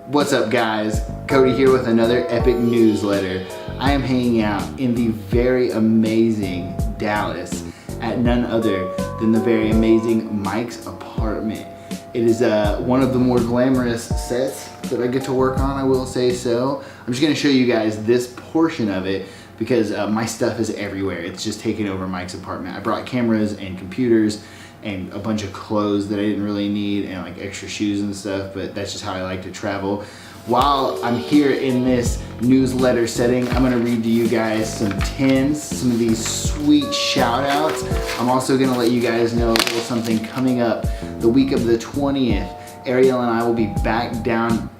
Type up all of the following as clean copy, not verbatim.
What's up guys? Cody here with another epic newsletter. I am hanging out in the very amazing Dallas at none other than the very amazing Mike's apartment. It is one of the more glamorous sets that I get to work on, I will say so. I'm just gonna show you guys this portion of it because my stuff is everywhere. It's just taking over Mike's apartment. I brought cameras and computers and a bunch of clothes that I didn't really need and like extra shoes and stuff, but that's just how I like to travel. While I'm here in this newsletter setting, I'm gonna read to you guys some 10s, some of these sweet shout outs. I'm also gonna let you guys know a little something coming up the week of the 20th. Ariel and I will be back down.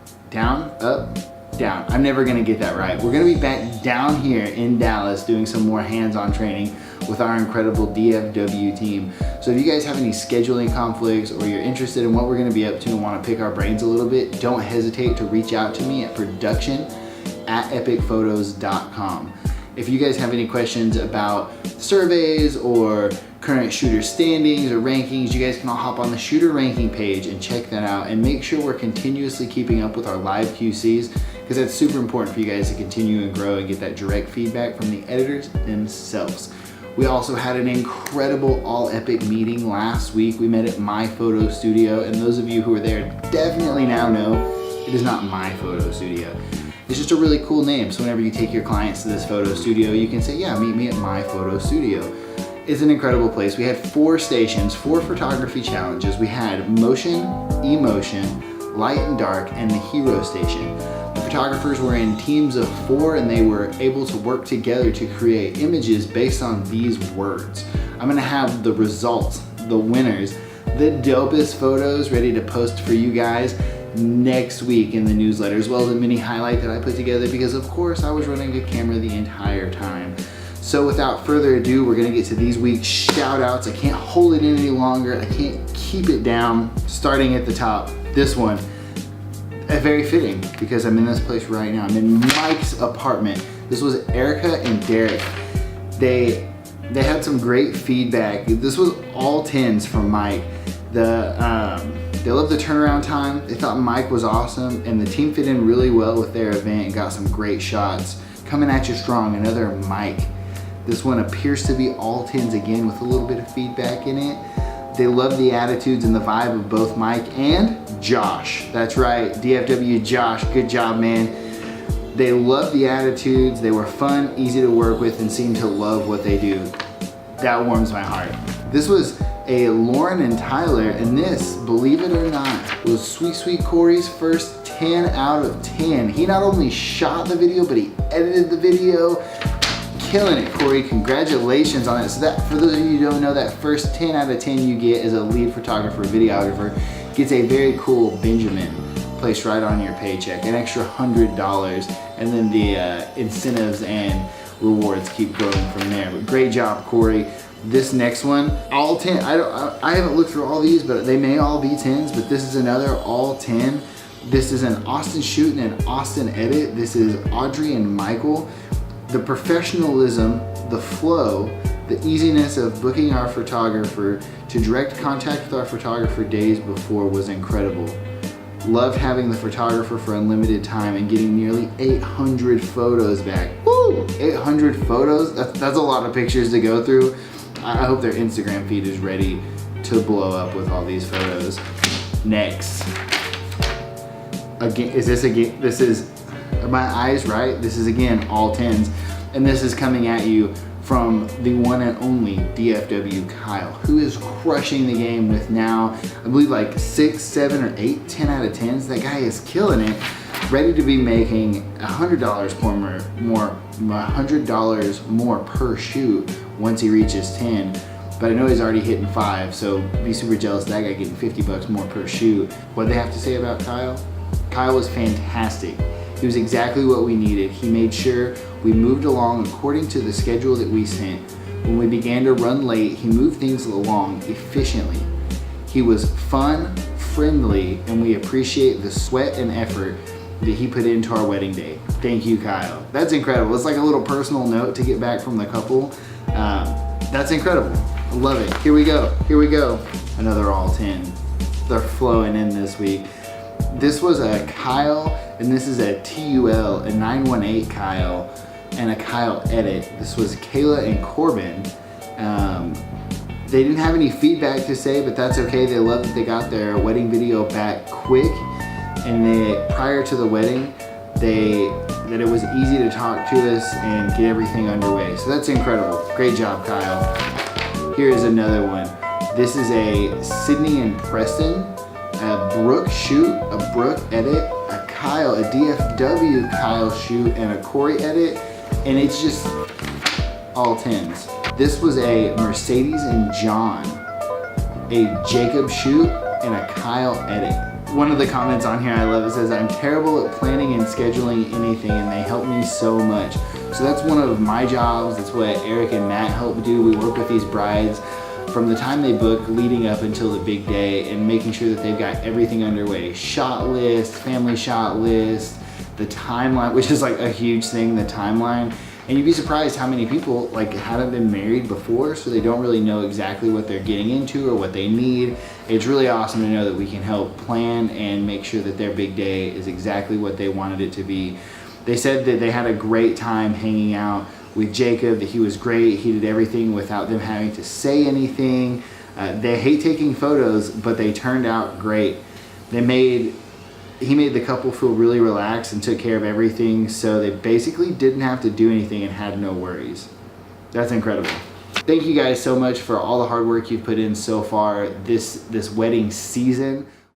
I'm never gonna get that right. We're gonna be back down here in Dallas doing some more hands-on training with our incredible DFW team. So if you guys have any scheduling conflicts or you're interested in what we're gonna be up to and wanna pick our brains a little bit, don't hesitate to reach out to me at production@epicphotos.com. If you guys have any questions about surveys or current shooter standings or rankings, you guys can all hop on the shooter ranking page and check that out, and make sure we're continuously keeping up with our live QCs, because that's super important for you guys to continue and grow and get that direct feedback from the editors themselves. We also had an incredible all epic meeting last week. We met at My Photo Studio, and those of you who are there definitely now know it is not My Photo Studio. It's just a really cool name, so whenever you take your clients to this photo studio, you can say, yeah, meet me at My Photo Studio. It's an incredible place. We had 4 stations, 4 photography challenges. We had motion, emotion, light and dark, and the hero station. The photographers were in teams of 4 and they were able to work together to create images based on these words. I'm gonna have the results, the winners, the dopest photos ready to post for you guys next week in the newsletter, as well as a mini highlight that I put together because of course I was running a camera the entire time. So without further ado, we're gonna get to these week's shout outs. I can't hold it in any longer. I can't keep it down. Starting at the top, this one, very fitting because I'm in this place right now. I'm in Mike's apartment. This was Erica and Derek. They had some great feedback. This was all 10s from Mike. They loved the turnaround time. They thought Mike was awesome, and the team fit in really well with their event and got some great shots. Coming at you strong, another Mike. This one appears to be all 10s again with a little bit of feedback in it. They love the attitudes and the vibe of both Mike and Josh. That's right, DFW Josh, good job, man. They love the attitudes. They were fun, easy to work with, and seem to love what they do. That warms my heart. This was a Lauren and Tyler, and this, believe it or not, was Sweet Corey's first 10 out of 10. He not only shot the video, but he edited the video. Killing it, Corey. Congratulations on it. So that, for those of you who don't know, that first 10 out of 10 you get as a lead photographer, videographer, gets a very cool Benjamin placed right on your paycheck, an extra $100, and then the incentives and rewards keep growing from there. But great job, Corey. This next one, all 10, I haven't looked through all these, but they may all be 10s, but this is another all 10. This is an Austin shoot and an Austin edit. This is Audrey and Michael. The professionalism, the flow, the easiness of booking our photographer to direct contact with our photographer days before was incredible. Loved having the photographer for unlimited time and getting nearly 800 photos back. Woo! 800 photos? That's a lot of pictures to go through. I hope their Instagram feed is ready to blow up with all these photos. Next. Again, this is, are my eyes right? This is again all 10s, and this is coming at you from the one and only DFW Kyle, who is crushing the game with now, I believe like 6, 7, or 8, 10 out of 10s. That guy is killing it. Ready to be making $100 more per shoot once he reaches 10. But I know he's already hitting 5, so be super jealous of that guy getting $50 more per shoot. What do they have to say about Kyle? Kyle was fantastic. He was exactly what we needed. He made sure we moved along according to the schedule that we sent. When we began to run late, he moved things along efficiently. He was fun, friendly, and we appreciate the sweat and effort that he put into our wedding day. Thank you, Kyle. That's incredible. It's like a little personal note to get back from the couple. That's incredible. I love it. Here we go. Another all 10. They're flowing in this week. This was a Kyle, and this is a TUL, a 918 Kyle, and a Kyle edit. This was Kayla and Corbin. They didn't have any feedback to say, but that's okay. They loved that they got their wedding video back quick, and prior to the wedding, that it was easy to talk to us and get everything underway. So that's incredible. Great job, Kyle. Here's another one. This is a Sydney and Preston, a Brooke shoot, a Brooke edit, a Kyle, a DFW Kyle shoot, and a Corey edit, and it's just all 10s. This was a Mercedes and John, a Jacob shoot, and a Kyle edit. One of the comments on here I love, it says, I'm terrible at planning and scheduling anything, and they help me so much. So that's one of my jobs. That's what Eric and Matt help do. We work with these brides from the time they book leading up until the big day, and making sure that they've got everything underway. Shot list, family shot list, the timeline, which is like a huge thing, the timeline. And you'd be surprised how many people like haven't been married before, so they don't really know exactly what they're getting into or what they need. It's really awesome to know that we can help plan and make sure that their big day is exactly what they wanted it to be. They said that they had a great time hanging out with Jacob, that he was great. He did everything without them having to say anything. They hate taking photos, but they turned out great. He made the couple feel really relaxed and took care of everything, so they basically didn't have to do anything and had no worries. That's incredible. Thank you guys so much for all the hard work you've put in so far this wedding season.